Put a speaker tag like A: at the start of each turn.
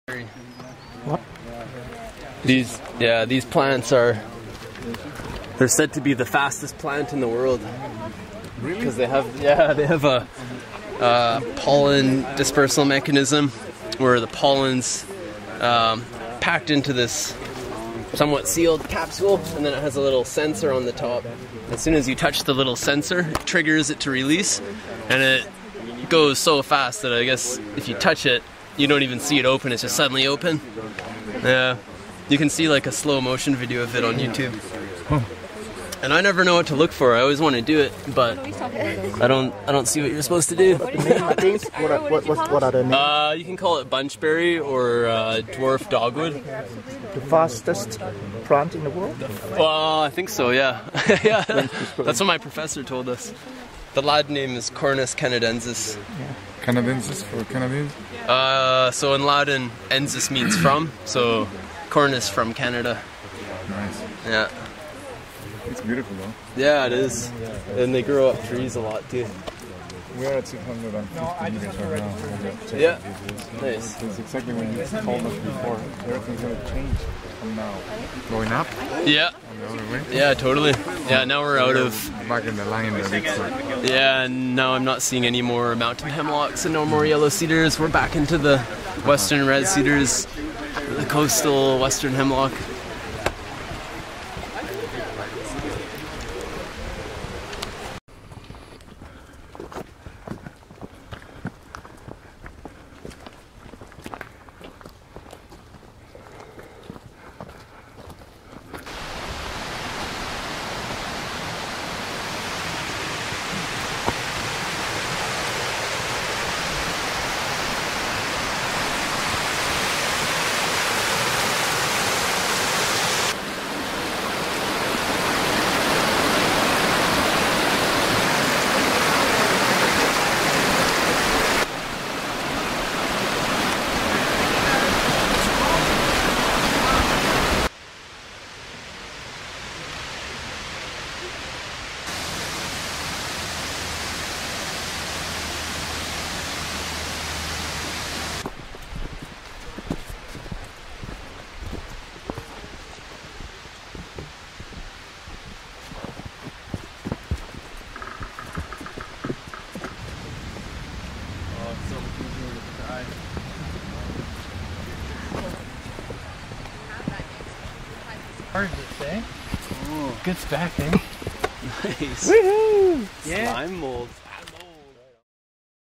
A: What?
B: These plants they're said to be the fastest plant in the world. Really? Because they have a pollen dispersal mechanism where the pollen's packed into this somewhat sealed capsule, and then it has a little sensor on the top. As soon as you touch the little sensor, it triggers it to release, and it goes so fast that I guess if you touch it, you don't even see it open, it's just suddenly open. Yeah, you can see like a slow motion video of it on YouTube. And I never know what to look for. I always want to do it, but I don't see what you're supposed to do.
A: What are the names?
B: You can call it bunchberry or dwarf dogwood.
A: The fastest plant in the world?
B: Well, I think so, yeah. Yeah, that's what my professor told us. The lad name is Cornus canadensis.
A: Yeah.
C: Canadensis for Canadians?
B: So in Latin, ensis means from, so Cornus from Canada.
C: Nice.
B: Yeah.
C: It's beautiful though.
B: Yeah, it is. And they grow up trees a lot too.
C: We are at 650 meters right now.
B: Yeah. Nice.
C: It's exactly what you told us before. Everything's going to change from now. Going up?
B: Yeah.
C: On the other way?
B: Yeah, totally. Yeah, now we're out of...
C: Back in the line that it's like...
B: Yeah, and now I'm not seeing any more mountain hemlocks and no more yellow cedars. We're back into the western red cedars, the coastal western hemlock.
A: Hard to say.
B: Oh.
A: Good spec, eh?
B: Nice.
A: Woohoo!
B: Yeah. Slime mold.